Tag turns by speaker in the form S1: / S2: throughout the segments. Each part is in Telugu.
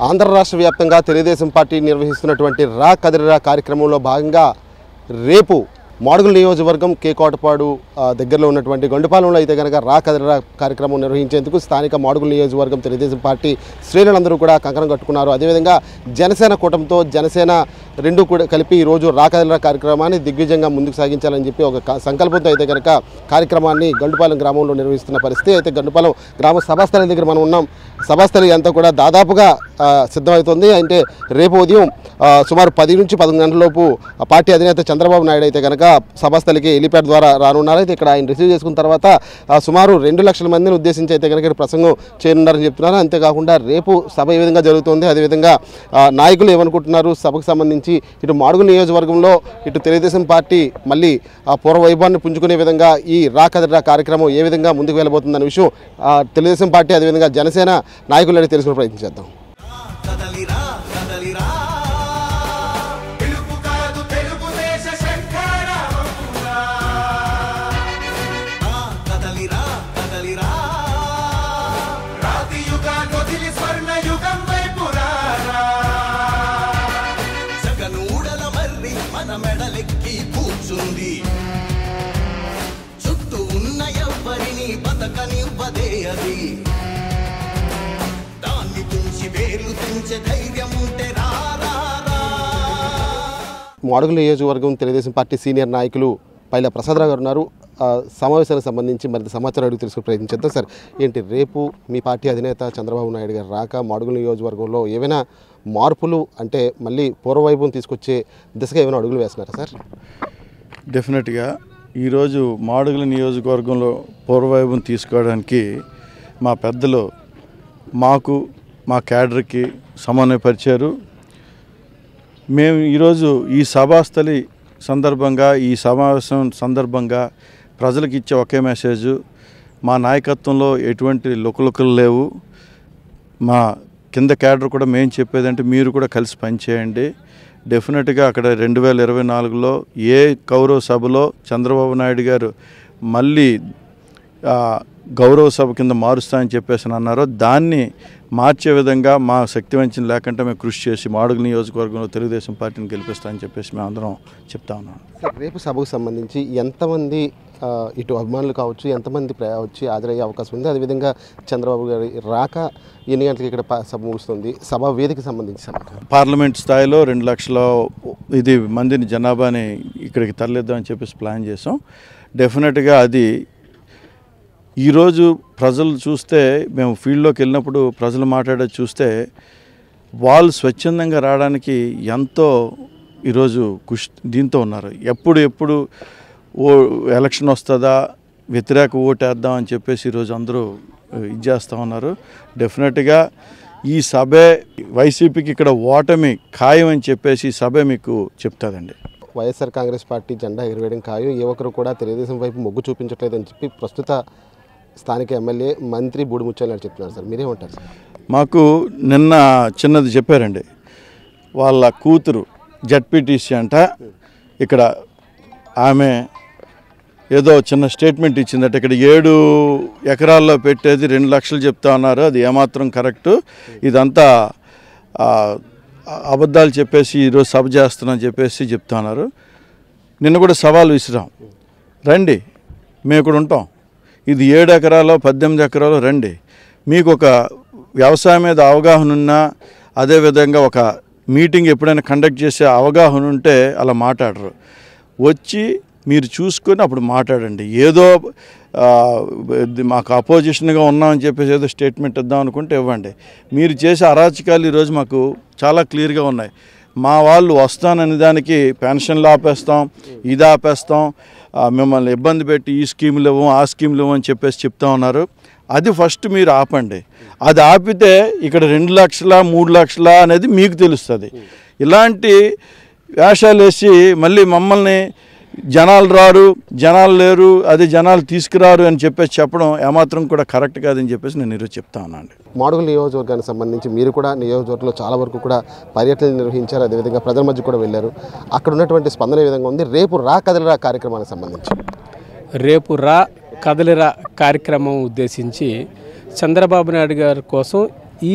S1: ఆంధ్ర రాష్ట్ర వ్యాప్తంగా తెలుగుదేశం పార్టీ నిర్వహిస్తున్నటువంటి రా కదిరిరా కార్యక్రమంలో భాగంగా రేపు మాడుగుల నియోజకవర్గం కేకోటపాడు దగ్గరలో ఉన్నటువంటి గండుపాలెంలో అయితే కనుక రా కదిరిరా కార్యక్రమం నిర్వహించేందుకు స్థానిక మాడుగుల నియోజకవర్గం తెలుగుదేశం పార్టీ శ్రేణులందరూ కూడా కంకణం కట్టుకున్నారు. అదేవిధంగా జనసేన కూటమితో జనసేన రెండు కూడా కలిపి ఈరోజు రా కదిరిరా కార్యక్రమాన్ని దిగ్విజయంగా ముందుకు సాగించాలని చెప్పి ఒక సంకల్పంతో అయితే కనుక కార్యక్రమాన్ని గండుపాలెం గ్రామంలో నిర్వహిస్తున్న పరిస్థితి. అయితే గండుపాలెం గ్రామ సభాస్థలి దగ్గర మనం ఉన్నాం. సభాస్థలి అంతా కూడా దాదాపుగా సిద్ధమవుతుంది. అంటే రేపు ఉదయం సుమారు 10 నుంచి 11 గంటలలోపు పార్టీ అధినేత చంద్రబాబు నాయుడు అయితే కనుక సభాస్థలికి హెలిప్యాడ్ ద్వారా రానున్నారు. అయితే ఇక్కడ ఆయన రిసీవ్ చేసుకున్న తర్వాత సుమారు 2 లక్షల మందిని ఉద్దేశించి అయితే కనుక ప్రసంగం చేయనున్నారని చెప్తున్నారు. అంతేకాకుండా రేపు సభ ఏ విధంగా జరుగుతుంది, అదేవిధంగా నాయకులు ఏమనుకుంటున్నారు, సభకు సంబంధించి ఇటు మాడుగుల నియోజకవర్గంలో ఇటు తెలుగుదేశం పార్టీ మళ్ళీ పూర్వ వైభవాన్ని పుంజుకునే విధంగా ఈ రా కదిరిరా కార్యక్రమం ఏ విధంగా ముందుకు వెళ్ళబోతుందన్న విషయం తెలుగుదేశం పార్టీ అదేవిధంగా జనసేన నాయకులని తెలుసుకునే ప్రయత్నం చేద్దాం.
S2: చుట్టూ ఉన్న ఎవ్వరిని బతకనివ్వదే అది, దాన్ని తుంచి వేలు తుంచే ధైర్యం ఉంటే
S1: మాడుగుల నియోజకవర్గం తెలుగుదేశం పార్టీ సీనియర్ నాయకులు పైల ప్రసాదరావు గారు ఉన్నారు. సమావేశానికి సంబంధించి మరింత సమాచారం అడిగి తెలుసుకునే ప్రయత్నం చేద్దాం. సార్, ఏంటి రేపు మీ పార్టీ అధినేత చంద్రబాబు నాయుడు గారు రాక మాడుగుల నియోజకవర్గంలో ఏమైనా మార్పులు అంటే మళ్ళీ పూర్వవైభవం తీసుకొచ్చే దిశగా ఏమైనా అడుగులు వేస్తున్నారా సార్?
S3: డెఫినెట్గా ఈరోజు మాడుగుల నియోజకవర్గంలో పూర్వవైభవం తీసుకోవడానికి మా పెద్దలు మాకు మా క్యాడర్కి సమన్వయపరిచారు. మేము ఈరోజు ఈ సభాస్థలి సందర్భంగా ఈ సమావేశం సందర్భంగా ప్రజలకు ఇచ్చే ఒకే మెసేజ్, మా నాయకత్వంలో ఎటువంటి లుకలుకలు లేవు. మా కింద క్యాడర్ కూడా మేము చెప్పేదంటే మీరు కూడా కలిసి పనిచేయండి. డెఫినెట్గా అక్కడ 2024లో ఏ కౌరవ సభలో చంద్రబాబు నాయుడు గారు మళ్ళీ గౌరవ సభ కింద మారుస్తా అని చెప్పేసి అన్నారో దాన్ని మార్చే విధంగా మా శక్తి వంచన లేకుండా మేము కృషి చేసి మాడుగుల నియోజకవర్గంలో తెలుగుదేశం పార్టీని గెలిపిస్తామని చెప్పేసి మేము అందరం చెప్తా ఉన్నాం.
S1: రేపు సభకు సంబంధించి ఎంతమంది ఇటు అభిమానులు కావచ్చు, ఎంతమంది వచ్చి హాజరయ్యే అవకాశం ఉంది, అదేవిధంగా చంద్రబాబు గారి రాక ఎన్ని గంటలకి ఇక్కడ సభ ముగుస్తుంది, సభా వేదికకి సంబంధించి
S3: పార్లమెంట్ స్థాయిలో 2 లక్షల మందిని జనాభాని ఇక్కడికి తరలిద్దామని చెప్పేసి ప్లాన్ చేసాం. డెఫినెట్గా అది ఈరోజు ప్రజలు చూస్తే, మేము ఫీల్డ్లోకి వెళ్ళినప్పుడు ప్రజలు మాట్లాడేది చూస్తే వాళ్ళు స్వచ్ఛందంగా రావడానికి ఎంతో ఈరోజు దీంతో ఉన్నారు. ఎప్పుడు ఎలక్షన్ వస్తుందా, వ్యతిరేక ఓటేద్దాం అని చెప్పేసి ఈరోజు అందరూ ఇది చేస్తూ ఉన్నారు. డెఫినెట్గా ఈ సభే వైసీపీకి ఇక్కడ ఓటమి ఖాయం అని చెప్పేసి ఈ సభే మీకు చెప్తుందండి.
S1: వైఎస్ఆర్ కాంగ్రెస్ పార్టీ జెండా ఎగరవేయడం ఖాయం, ఏ ఒక్కరు కూడా తెలుగుదేశం వైపు మొగ్గు చూపించట్లేదని చెప్పి ప్రస్తుత స్థానిక ఎమ్మెల్యే మంత్రి బూడిముత్యాల చెప్తున్నారు. సార్, మీరేమంటారు సార్?
S3: మాకు నిన్న చిన్నది చెప్పారండి, వాళ్ళ కూతురు జడ్పీటీసీ అంట, ఇక్కడ ఆమె ఏదో చిన్న స్టేట్మెంట్ ఇచ్చిందట, ఇక్కడ 7 ఎకరాల్లో పెట్టేది 2 లక్షలు చెప్తా ఉన్నారు, అది ఏమాత్రం కరెక్టు, ఇదంతా అబద్ధాలు చెప్పేసి ఈరోజు సభ చేస్తున్నామని చెప్పేసి చెప్తా ఉన్నారు. నిన్న కూడా సవాల్ విసిరాం, రండి మేము ఇక్కడ ఉంటాం, ఇది 7 ఎకరాలు 18 ఎకరాలు రండి, మీకు ఒక వ్యవసాయం మీద అవగాహన ఉన్నా, అదేవిధంగా ఒక మీటింగ్ ఎప్పుడైనా కండక్ట్ చేసే అవగాహన ఉంటే అలా మాట్లాడరు, వచ్చి మీరు చూసుకొని అప్పుడు మాట్లాడండి. ఏదో మాకు అపోజిషన్గా ఉన్నామని చెప్పేసి ఏదో స్టేట్మెంట్ ఇద్దాం అనుకుంటే ఇవ్వండి. మీరు చేసే అరాచకాలు ఈరోజు మాకు చాలా క్లియర్గా ఉన్నాయి. మా వాళ్ళు వస్తానని దానికి పెన్షన్లు ఆపేస్తాం, ఇది ఆపేస్తాం, మిమ్మల్ని ఇబ్బంది పెట్టి ఈ స్కీములు ఇవ్వం ఆ స్కీములు ఇవ్వం అని చెప్పేసి చెప్తా ఉన్నారు. అది ఫస్ట్ మీరు ఆపండి. అది ఆపితే ఇక్కడ 2 లక్షల 3 లక్షల అనేది మీకు తెలుస్తుంది. ఇలాంటి వేషాలు వేసి మళ్ళీ మమ్మల్ని జనాలు రారు, జనాలు లేరు, అది జనాలు తీసుకురారు అని చెప్పేసి చెప్పడం ఏమాత్రం కూడా కరెక్ట్ కాదని చెప్పేసి నేను ఈరోజు చెప్తా ఉన్నాను.
S1: మాడుగుల నియోజకవర్గానికి సంబంధించి మీరు కూడా నియోజకవర్గంలో చాలా వరకు కూడా పర్యటనలు నిర్వహించారు, అదేవిధంగా ప్రజల మధ్య కూడా వెళ్ళారు. అక్కడ ఉన్నటువంటి స్పందన ఏ విధంగా ఉంది రేపు రా కదిలిరా కార్యక్రమానికి సంబంధించి?
S4: రేపు రా కదిలిరా కార్యక్రమం ఉద్దేశించి చంద్రబాబు నాయుడు గారి కోసం ఈ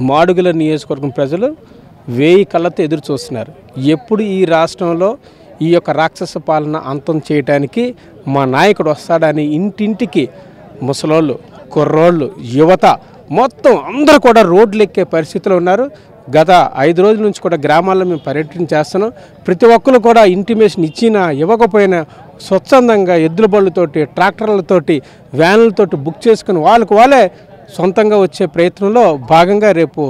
S4: మాడుగుల నియోజకవర్గం ప్రజలు 1000 కళ్ళతో ఎదురు చూస్తున్నారు. ఎప్పుడు ఈ రాష్ట్రంలో ఈ యొక్క రాక్షస పాలన అంతం చేయడానికి మా నాయకుడు వస్తాడని ఇంటింటికి ముసలోళ్ళు, కుర్రోళ్ళు, యువత మొత్తం అందరూ కూడా రోడ్లు ఎక్కే పరిస్థితిలో ఉన్నారు. గత 5 రోజుల నుంచి కూడా గ్రామాల్లో మేము పర్యటన చేస్తున్నాం. ప్రతి ఒక్కరు కూడా ఇంటిమేషన్ ఇచ్చినా ఇవ్వకపోయినా స్వచ్ఛందంగా ఎద్దుల బళ్ళతోటి, ట్రాక్టర్లతోటి, వ్యాన్లతోటి బుక్ చేసుకుని వాళ్ళే సొంతంగా వచ్చే ప్రయత్నంలో భాగంగా రేపు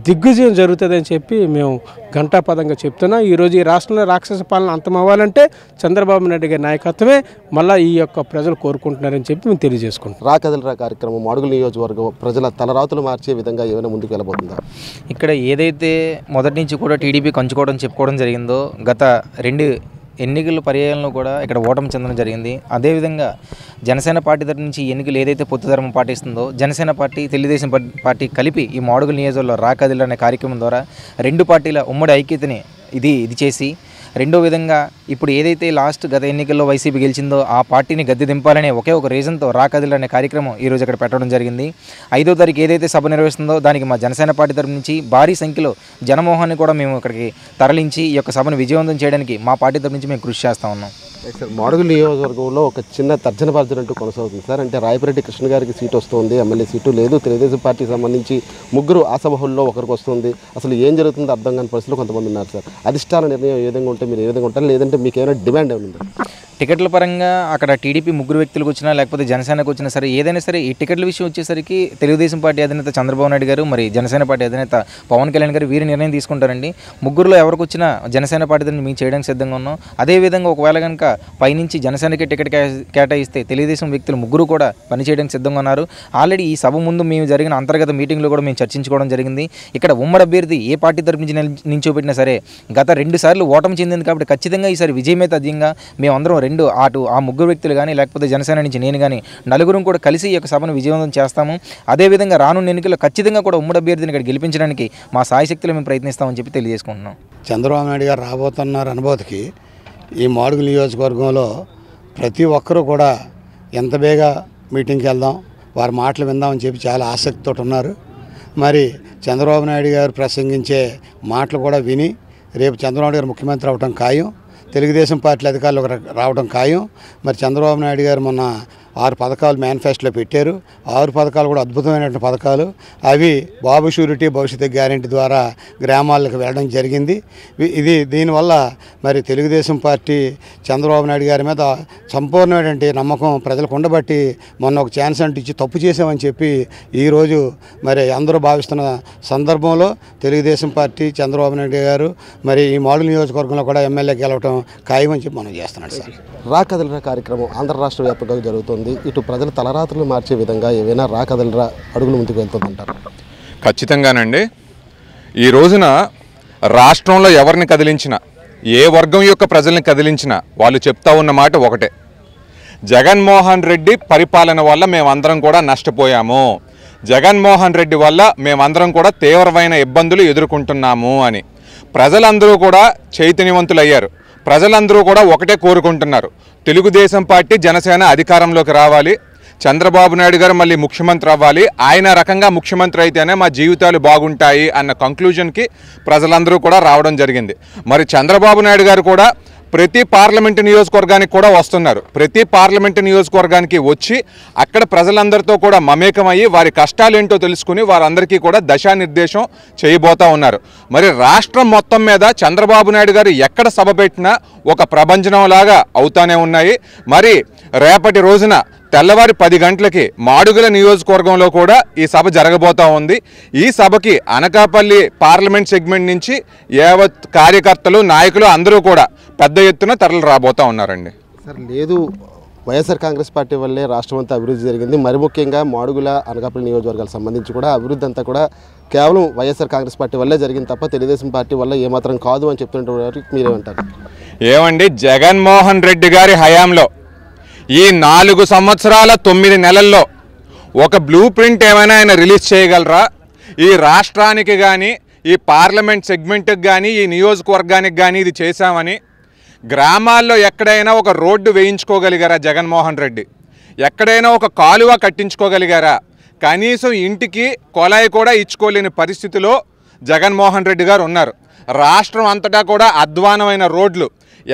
S4: దిగ్విజయం జరుగుతుందని చెప్పి మేము ఘంటాపదంగా చెప్తున్నాం. ఈరోజు ఈ రాష్ట్రంలో రాక్షస పాలన అంతం అవ్వాలంటే చంద్రబాబు నాయుడు గారి నాయకత్వమే మళ్ళీ ఈ యొక్క ప్రజలు కోరుకుంటున్నారని చెప్పి మేము తెలియజేసుకుంటాం.
S1: రా కదలరా కార్యక్రమం మాడుగుల నియోజకవర్గం ప్రజల తలరాతులు మార్చే విధంగా ఏమైనా ముందుకు వెళ్ళబోతుందా?
S5: ఇక్కడ ఏదైతే మొదటి నుంచి కూడా టీడీపీ కంచుకోవడం చెప్పుకోవడం జరిగిందో, గత 2 ఎన్నికల పర్యాయంలో కూడా ఇక్కడ ఓటమి చెందడం జరిగింది. అదేవిధంగా జనసేన పార్టీ తరఫు నుంచి ఎన్నికలు ఏదైతే పొత్తుధర్మం పాటిస్తుందో, జనసేన పార్టీ, తెలుగుదేశం పార్టీ కలిపి ఈ మాడుగుల నియోజకవర్గంలో రా కదలరా అనే కార్యక్రమం ద్వారా 2 పార్టీల ఉమ్మడి ఐక్యతని ఇది చేసి, రెండో విధంగా ఇప్పుడు ఏదైతే గత ఎన్నికల్లో వైసీపీ గెలిచిందో ఆ పార్టీని గద్దె దింపాలనే ఒకే ఒక రీజన్తో రా కదలరా అనే కార్యక్రమం ఈరోజు ఇక్కడ పెట్టడం జరిగింది. 5వ తారీఖు ఏదైతే సభ నిర్వహిస్తుందో దానికి మా జనసేన పార్టీ తరఫు నుంచి భారీ సంఖ్యలో జనమోహాన్ని కూడా మేము ఇక్కడికి తరలించి ఈ యొక్క సభను విజయవంతం చేయడానికి మా పార్టీ తరఫు నుంచి మేము కృషి చేస్తూ ఉన్నాం.
S1: సార్, మాడుగుల నియోజకవర్గంలో ఒక చిన్న తర్జన భర్జన అంటూ కొనసాగుతుంది సార్. అంటే రాయపరెడ్డి కృష్ణ గారికి సీటు వస్తుంది, ఎమ్మెల్యే సీటు లేదు. తెలుగుదేశం పార్టీకి సంబంధించి 3 ఆశాబహుల్లో ఒకరికి వస్తుంది. అసలు ఏం జరుగుతుందో అర్థం కాని పరిస్థితుల్లో కొంతమంది ఉన్నారు సార్. అధిష్టాన నిర్ణయం ఏ విధంగా ఉంటే మీరు ఏ విధంగా ఉంటారు, లేదంటే మీకు ఏమైనా డిమాండ్ ఏమైనా?
S5: టికెట్ల పరంగా అక్కడ టీడీపీ 3 వ్యక్తులకు వచ్చినా లేకపోతే జనసేనకు వచ్చినా సరే, ఏదైనా సరే ఈ టికెట్ల విషయం వచ్చేసరికి తెలుగుదేశం పార్టీ అధినేత చంద్రబాబు నాయుడు గారు, మరి జనసేన పార్టీ అధినేత పవన్ కళ్యాణ్ గారు వీరి నిర్ణయం తీసుకుంటారండి. 3లో ఎవరికి వచ్చినా జనసేన పార్టీ తరఫున మేము చేయడానికి సిద్ధంగా ఉన్నాం. అదేవిధంగా ఒకవేళ కనుక పైనుంచి జనసేనకి టికెట్ కేటాయిస్తే తెలుగుదేశం వ్యక్తులు 3 కూడా పనిచేయడానికి సిద్ధంగా ఉన్నారు. ఆల్రెడీ ఈ సభ ముందు మేము జరిగిన అంతర్గత మీటింగ్లో కూడా మేము చర్చించుకోవడం జరిగింది. ఇక్కడ ఉమ్మడి అభ్యర్థి ఏ పార్టీ తరఫు నుంచి నిల్చోబెట్టినా సరే గత 2 సార్లు ఓటమి చెందింది కాబట్టి ఖచ్చితంగా ఈసారి విజయమే తథ్యంగా మేమందరం ఆ 3 వ్యక్తులు కానీ లేకపోతే జనసేన నుంచి నేను కానీ 4 కూడా కలిసి ఈ యొక్క సభను విజయవంతం చేస్తాము. అదేవిధంగా రానున్న ఎన్నికల్లో ఖచ్చితంగా కూడా ఉమ్మడి అభ్యర్థిని ఇక్కడ గెలిపించడానికి మా సాయశక్తులు మేము ప్రయత్నిస్తామని చెప్పి తెలియజేసుకుంటున్నాం.
S6: చంద్రబాబు నాయుడు గారు రాబోతున్నారు అనుభూతికి ఈ మాడుగుల నియోజకవర్గంలో ప్రతి ఒక్కరూ కూడా ఎంత బేగా మీటింగ్కి వెళ్దాం, వారి మాటలు విందామని చెప్పి చాలా ఆసక్తితో ఉన్నారు. మరి చంద్రబాబు నాయుడు గారు ప్రసంగించే మాటలు కూడా విని రేపు చంద్రబాబు గారు ముఖ్యమంత్రి అవడం ఖాయం, తెలుగుదేశం పార్టీ అధికారులు రావడం ఖాయం. మరి చంద్రబాబు నాయుడు గారు మొన్న 6 పథకాలు మేనిఫెస్టోలో పెట్టారు. 6 పథకాలు కూడా అద్భుతమైనటువంటి పథకాలు. అవి బాబు షూరిటీ భవిష్యత్తు గ్యారెంటీ ద్వారా గ్రామాలకు వెళ్ళడం జరిగింది. దీనివల్ల మరి తెలుగుదేశం పార్టీ చంద్రబాబు నాయుడు గారి మీద సంపూర్ణమైనటువంటి నమ్మకం ప్రజలకు ఉండబట్టి మొన్న ఒక ఛాన్స్ అంటూ ఇచ్చి తప్పు చేసామని చెప్పి ఈరోజు మరి అందరూ భావిస్తున్న సందర్భంలో తెలుగుదేశం పార్టీ చంద్రబాబు నాయుడు గారు మరి ఈ మాడుగుల నియోజకవర్గంలో కూడా ఎమ్మెల్యే గెలవడం ఖాయమని చెప్పి మనం చేస్తున్నాడు సార్.
S1: రా కదలరా కార్యక్రమం ఆంధ్ర రాష్ట్ర వ్యాప్తంగా జరుగుతుంది. ఇటు ప్రజల తలరాత్రులు మార్చే విధంగా ఏవైనా రా కదలరా అడుగులు ముందుకు వెళ్తుందంటారు?
S7: ఖచ్చితంగానండి. ఈ రోజున రాష్ట్రంలో ఎవరిని కదిలించినా, ఏ వర్గం యొక్క ప్రజల్ని కదిలించినా వాళ్ళు చెప్తా ఉన్న మాట ఒకటే, జగన్మోహన్ రెడ్డి పరిపాలన వల్ల మేమందరం కూడా నష్టపోయాము, జగన్మోహన్ రెడ్డి వల్ల మేమందరం కూడా తీవ్రమైన ఇబ్బందులు ఎదుర్కొంటున్నాము అని. ప్రజలందరూ కూడా చైతన్యవంతులయ్యారు. ప్రజలందరూ కూడా ఒకటే కోరుకుంటున్నారు, తెలుగుదేశం పార్టీ జనసేన అధికారంలోకి రావాలి, చంద్రబాబు నాయుడు గారు మళ్ళీ ముఖ్యమంత్రి అవ్వాలి, ఆయన రకంగా ముఖ్యమంత్రి అయితేనే మా జీవితాలు బాగుంటాయి అన్న కంక్లూజన్కి ప్రజలందరూ కూడా రావడం జరిగింది. మరి చంద్రబాబు నాయుడు గారు కూడా ప్రతి పార్లమెంటు నియోజకవర్గానికి కూడా వస్తున్నారు. ప్రతి పార్లమెంటు నియోజకవర్గానికి వచ్చి అక్కడ ప్రజలందరితో కూడా మమేకమయ్యి వారి కష్టాలేంటో తెలుసుకుని వారందరికీ కూడా దిశానిర్దేశం చేయబోతూ ఉన్నారు. మరి రాష్ట్రం మొత్తం మీద చంద్రబాబు నాయుడు గారు ఎక్కడ సభ పెట్టినా ఒక ప్రభంజనంలాగా అవుతానే ఉన్నాయి. మరి రేపటి రోజున తెల్లవారి 10 గంటలకి మాడుగుల నియోజకవర్గంలో కూడా ఈ సభ జరగబోతూ ఉంది. ఈ సభకి అనకాపల్లి పార్లమెంట్ సెగ్మెంట్ నుంచి యావత్ కార్యకర్తలు, నాయకులు అందరూ కూడా పెద్ద ఎత్తున తరలి రాబోతూ ఉన్నారండి.
S1: సార్, లేదు వైఎస్ఆర్ కాంగ్రెస్ పార్టీ వల్లే రాష్ట్రం అంతా అభివృద్ధి జరిగింది. మరి ముఖ్యంగా మాడుగుల, అనకాపల్లి నియోజకవర్గాలకు సంబంధించి కూడా అభివృద్ధి అంతా కూడా కేవలం వైఎస్ఆర్ కాంగ్రెస్ పార్టీ వల్లే జరిగింది తప్ప తెలుగుదేశం పార్టీ వల్ల ఏమాత్రం కాదు అని చెప్తున్నటువంటి మీరేమంటారు?
S7: ఏమండి, జగన్మోహన్ రెడ్డి గారి హయాంలో ఈ 4 సంవత్సరాల 9 నెలల్లో ఒక బ్లూ ప్రింట్ ఏమైనా ఆయన రిలీజ్ చేయగలరా? ఈ రాష్ట్రానికి కానీ, ఈ పార్లమెంట్ సెగ్మెంట్కి కానీ, ఈ నియోజకవర్గానికి కానీ ఇది చేశామని గ్రామాల్లో ఎక్కడైనా ఒక రోడ్డు వేయించుకోగలిగారా జగన్మోహన్ రెడ్డి? ఎక్కడైనా ఒక కాలువ కట్టించుకోగలిగారా? కనీసం ఇంటికి కొలాయి కూడా ఇచ్చుకోలేని పరిస్థితిలో జగన్మోహన్ రెడ్డి గారు ఉన్నారు. రాష్ట్రం అంతటా కూడా అధ్వానమైన రోడ్లు,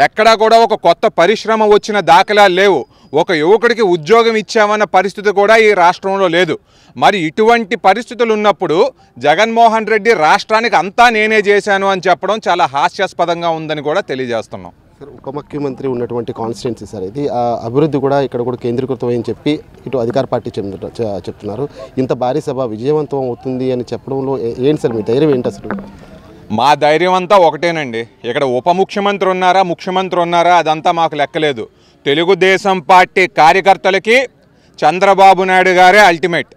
S7: ఎక్కడా కూడా ఒక కొత్త పరిశ్రమ వచ్చిన దాఖలాలు లేవు. ఒక యువకుడికి ఉద్యోగం ఇచ్చామన్న పరిస్థితి కూడా ఈ రాష్ట్రంలో లేదు. మరి ఇటువంటి పరిస్థితులు ఉన్నప్పుడు జగన్మోహన్ రెడ్డి రాష్ట్రానికి అంతా నేనే చేశాను అని చెప్పడం చాలా హాస్యాస్పదంగా ఉందని కూడా తెలియజేస్తున్నాం.
S1: సార్, ఉప ముఖ్యమంత్రి ఉన్నటువంటి కాన్స్టిట్యున్సీ సార్ ఇది, అభివృద్ధి కూడా ఇక్కడ కూడా కేంద్రీకృతమని చెప్పి ఇటు అధికార పార్టీ చెప్తున్నారు. ఇంత భారీ సభ విజయవంతం అవుతుంది అని చెప్పడంలో ఏంటి సార్ మీ ధైర్యం ఏంటి అసలు?
S7: మా ధైర్యం అంతా ఒకటేనండి. ఇక్కడ ఉప ముఖ్యమంత్రి ఉన్నారా, ముఖ్యమంత్రి ఉన్నారా, అదంతా మాకు లెక్కలేదు. తెలుగుదేశం పార్టీ కార్యకర్తలకి చంద్రబాబు నాయుడు గారే అల్టిమేట్.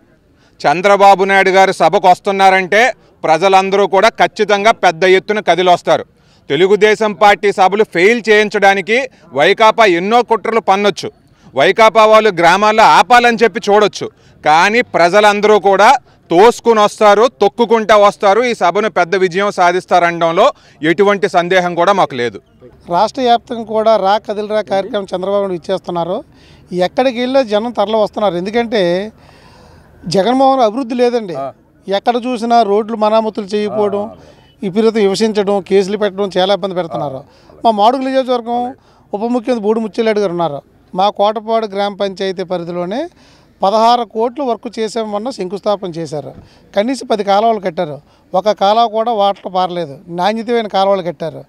S7: చంద్రబాబు నాయుడు గారు సభకు వస్తున్నారంటే ప్రజలందరూ కూడా ఖచ్చితంగా పెద్ద ఎత్తున కదిలొస్తారు. తెలుగుదేశం పార్టీ సభలు ఫెయిల్ చేయించడానికి వైకాపా ఎన్నో కుట్రలు పన్నొచ్చు, వైకాపా వాళ్ళు గ్రామాల్లో ఆపాలని చెప్పి చూడొచ్చు, కానీ ప్రజలందరూ కూడా తోసుకుని వస్తారు, తొక్కుకుంటా వస్తారు. ఈ సభను పెద్ద విజయం సాధిస్తారనడంలో ఎటువంటి సందేహం కూడా మాకు లేదు.
S8: రాష్ట్ర వ్యాప్తంగా కూడా రా కదిలిరా కార్యక్రమం చంద్రబాబు నాయుడు ఇచ్చేస్తున్నారు. ఎక్కడికి వెళ్ళే జనం తరలి వస్తున్నారు. ఎందుకంటే జగన్మోహన్ అభివృద్ధి లేదండి. ఎక్కడ చూసినా రోడ్లు మరామతులు చేయకపోవడం, విపరీతం విమర్శించడం, కేసులు పెట్టడం చాలా ఇబ్బంది పెడుతున్నారు. మా మాడుగుల నియోజకవర్గం ఉప ముఖ్యమంత్రి బూడి ముత్యాలరెడ్డి గారు ఉన్నారు. మా కోటపాడు గ్రామ పంచాయతీ పరిధిలోనే 16 కోట్లు వర్క్ చేసామన్న శంకుస్థాపన చేశారు. కనీసం 10 కాలువలు కట్టారు. ఒక కాలువ కూడా వాటర్ పారలేదు. నాణ్యతమైన కాలువలు కట్టారు.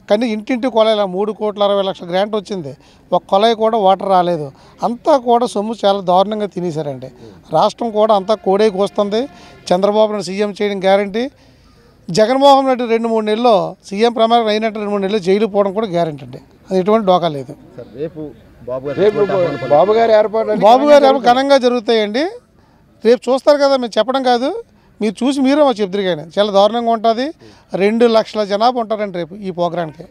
S8: కానీ ఇంటింటి కొలాయిలా 3,60,00,000 గ్రాంట్ వచ్చింది. ఒక కొలాయి కూడా వాటర్ రాలేదు. అంతా కూడా సొమ్ము చాలా దారుణంగా తినేశారండి. రాష్ట్రం కూడా అంతా కోడేకి వస్తుంది. చంద్రబాబు నాయుడు సీఎం చేయడం గ్యారంటీ. జగన్మోహన్ రెడ్డి 2-3 నెలల్లో సీఎం ప్రమాణం అయినట్టు 2-3 నెలల్లో జైలు పోవడం కూడా గ్యారంటీ అండి. అది ఎటువంటి డోకా లేదు. బాబు గారు ఏర్పాటు ఘనంగా జరుగుతాయండి. రేపు చూస్తారు కదా, మేము చెప్పడం కాదు, మీరు చూసి మీరే మాకు చెప్తారు. కానీ చాలా దారుణంగా ఉంటుంది. 2 లక్షల జనాభా ఉంటారండి రేపు ఈ ప్రోగ్రాంకి.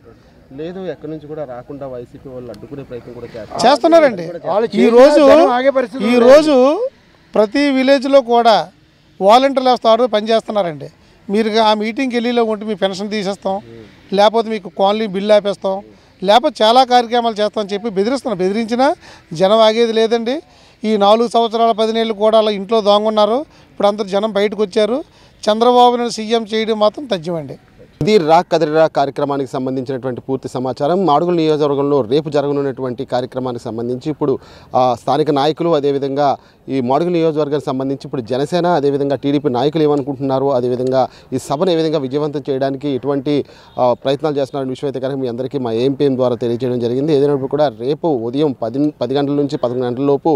S1: లేదు, ఎక్కడి నుంచి కూడా రాకుండా వైసీపీ వాళ్ళు అడ్డుకునే ప్రయత్నం కూడా
S8: చేస్తున్నారండి. ఈరోజు ప్రతి విలేజ్లో కూడా వాలంటీర్లు వస్తారు, పనిచేస్తున్నారండి. మీరు ఆ మీటింగ్కి వెళ్ళిలో ఉంటే మీ పెన్షన్ తీసేస్తాం, లేకపోతే మీకు కాలనీ బిల్లు ఆపేస్తాం, లేకపోతే చాలా కార్యక్రమాలు చేస్తామని చెప్పి బెదిరించినా జనం ఆగేది లేదండి. ఈ 4 సంవత్సరాల 10 నెలలు కూడా అలా ఇంట్లో దొంగన్నారు. ఇప్పుడు అందరూ జనం బయటకు వచ్చారు. చంద్రబాబు నాయుడు సీఎం చేయడం మాత్రం తథ్యమండి.
S1: ఇది రా కదిరిరా కార్యక్రమానికి సంబంధించినటువంటి పూర్తి సమాచారం. మాడుగుల నియోజకవర్గంలో రేపు జరగనున్నటువంటి కార్యక్రమానికి సంబంధించి ఇప్పుడు స్థానిక నాయకులు, అదేవిధంగా ఈ మాడుగుల నియోజకవర్గానికి సంబంధించి ఇప్పుడు జనసేన, అదేవిధంగా టీడీపీ నాయకులు ఏమనుకుంటున్నారు, అదేవిధంగా ఈ సభను ఏ విధంగా విజయవంతం చేయడానికి ఎటువంటి ప్రయత్నాలు చేస్తున్న విషయం అయితే కనుక మీ అందరికీ మా ఏఎంపీఎం ద్వారా తెలియజేయడం జరిగింది. ఏదైనప్పుడు కూడా రేపు ఉదయం 10 గంటల నుంచి 11 గంటల లోపు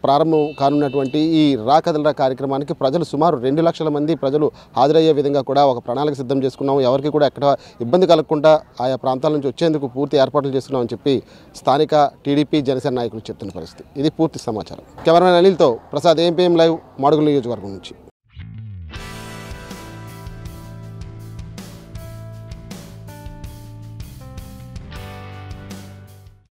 S1: ప్రారంభం కానున్నటువంటి ఈ రా కదిరిరా కార్యక్రమానికి ప్రజలు సుమారు 2 లక్షల మంది ప్రజలు హాజరయ్యే విధంగా కూడా ఒక ప్రణాళిక సిద్ధం చేసుకున్నాం. ఎవరికి కూడా ఎక్కడ ఇబ్బంది కలగకుండా ఆయా ప్రాంతాల నుంచి వచ్చేందుకు పూర్తి ఏర్పాట్లు చేస్తున్నామని చెప్పి స్థానిక టీడీపీ జనసేన నాయకులు చెప్తున్న పరిస్థితి. ఇది పూర్తి సమాచారం. కెమెరామెన్ అనిల్తో ప్రసాద్, ఏఎంపీఎం లైవ్, మాడుగుల నియోజకవర్గం నుంచి.